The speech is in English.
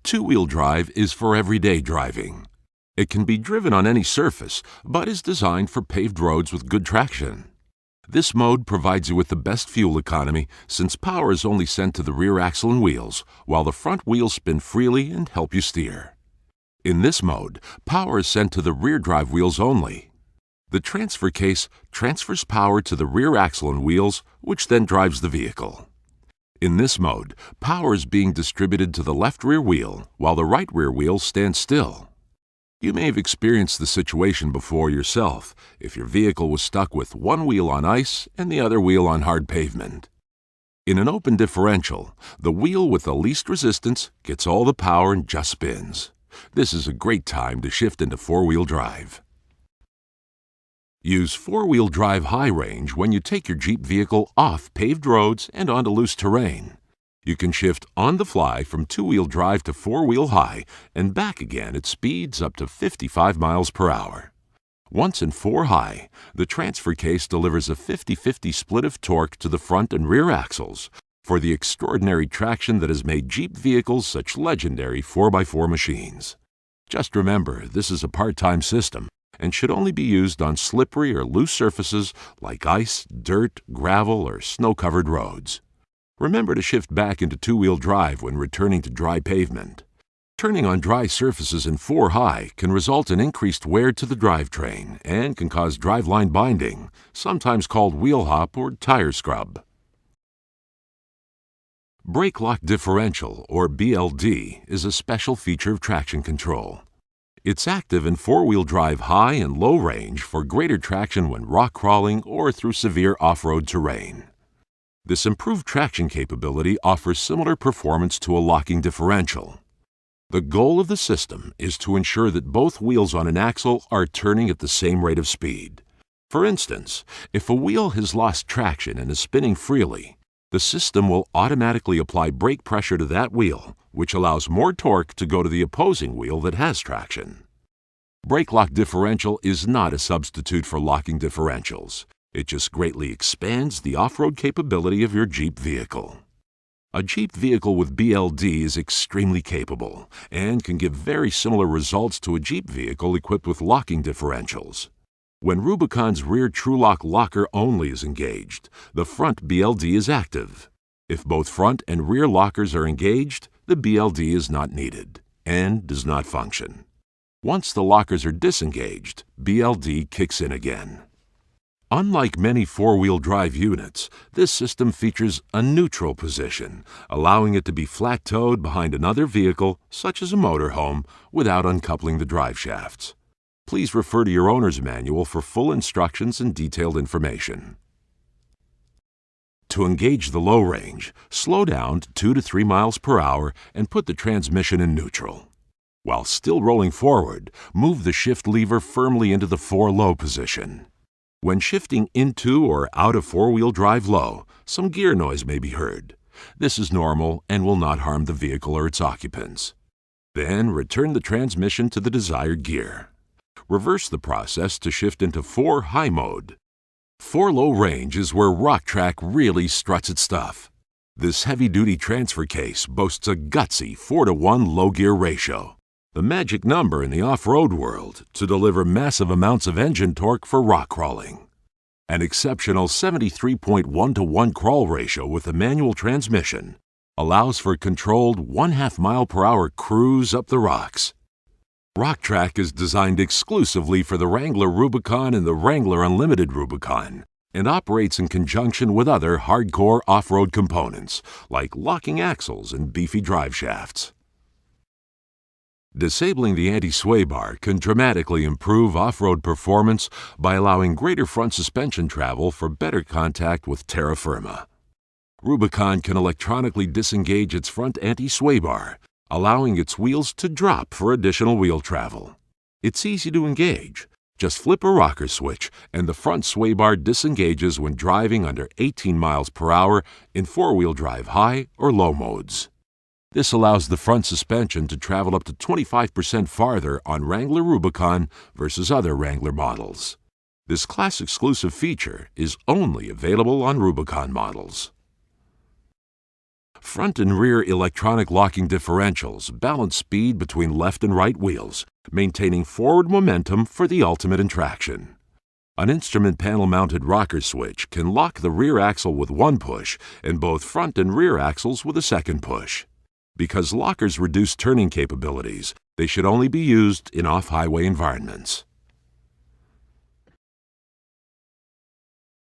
Two-wheel drive is for everyday driving. It can be driven on any surface, but is designed for paved roads with good traction. This mode provides you with the best fuel economy since power is only sent to the rear axle and wheels, while the front wheels spin freely and help you steer. In this mode, power is sent to the rear drive wheels only. The transfer case transfers power to the rear axle and wheels, which then drives the vehicle. In this mode, power is being distributed to the left rear wheel, while the right rear wheel stands still. You may have experienced the situation before yourself if your vehicle was stuck with one wheel on ice and the other wheel on hard pavement. In an open differential, the wheel with the least resistance gets all the power and just spins. This is a great time to shift into four-wheel drive. Use four-wheel drive high range when you take your Jeep vehicle off paved roads and onto loose terrain. You can shift on the fly from two-wheel drive to four-wheel high and back again at speeds up to 55 miles per hour. Once in four high, the transfer case delivers a 50-50 split of torque to the front and rear axles for the extraordinary traction that has made Jeep vehicles such legendary 4x4 machines. Just remember, this is a part-time system and should only be used on slippery or loose surfaces like ice, dirt, gravel, or snow-covered roads. Remember to shift back into two-wheel drive when returning to dry pavement. Turning on dry surfaces in four high can result in increased wear to the drivetrain and can cause driveline binding, sometimes called wheel hop or tire scrub. Brake lock differential, or BLD, is a special feature of traction control. It's active in four-wheel drive high and low range for greater traction when rock crawling or through severe off-road terrain. This improved traction capability offers similar performance to a locking differential. The goal of the system is to ensure that both wheels on an axle are turning at the same rate of speed. For instance, if a wheel has lost traction and is spinning freely, the system will automatically apply brake pressure to that wheel, which allows more torque to go to the opposing wheel that has traction. Brake lock differential is not a substitute for locking differentials. It just greatly expands the off-road capability of your Jeep vehicle. A Jeep vehicle with BLD is extremely capable and can give very similar results to a Jeep vehicle equipped with locking differentials. When Rubicon's rear TrueLock locker only is engaged, the front BLD is active. If both front and rear lockers are engaged, the BLD is not needed and does not function. Once the lockers are disengaged, BLD kicks in again. Unlike many four-wheel drive units, this system features a neutral position, allowing it to be flat-towed behind another vehicle, such as a motorhome, without uncoupling the drive shafts. Please refer to your owner's manual for full instructions and detailed information. To engage the low range, slow down to 2 to 3 miles per hour and put the transmission in neutral. While still rolling forward, move the shift lever firmly into the 4-low position. When shifting into or out of four-wheel drive low, some gear noise may be heard. This is normal and will not harm the vehicle or its occupants. Then return the transmission to the desired gear. Reverse the process to shift into 4 high mode. 4 low range is where Rock-Track really struts its stuff. This heavy-duty transfer case boasts a gutsy 4-to-1 low-gear ratio, the magic number in the off-road world to deliver massive amounts of engine torque for rock crawling. An exceptional 73.1-to-1 crawl ratio with a manual transmission allows for a controlled 1/2 mile per hour cruise up the rocks. Rock-Track is designed exclusively for the Wrangler Rubicon and the Wrangler Unlimited Rubicon and operates in conjunction with other hardcore off-road components like locking axles and beefy drive shafts. Disabling the anti-sway bar can dramatically improve off-road performance by allowing greater front suspension travel for better contact with terra firma. Rubicon can electronically disengage its front anti-sway bar, allowing its wheels to drop for additional wheel travel. It's easy to engage. Just flip a rocker switch and the front sway bar disengages when driving under 18 miles per hour in four-wheel drive high or low modes. This allows the front suspension to travel up to 25% farther on Wrangler Rubicon versus other Wrangler models. This class-exclusive feature is only available on Rubicon models. Front and rear electronic locking differentials balance speed between left and right wheels, maintaining forward momentum for the ultimate in traction. An instrument panel-mounted rocker switch can lock the rear axle with one push and both front and rear axles with a second push. Because lockers reduce turning capabilities, they should only be used in off-highway environments.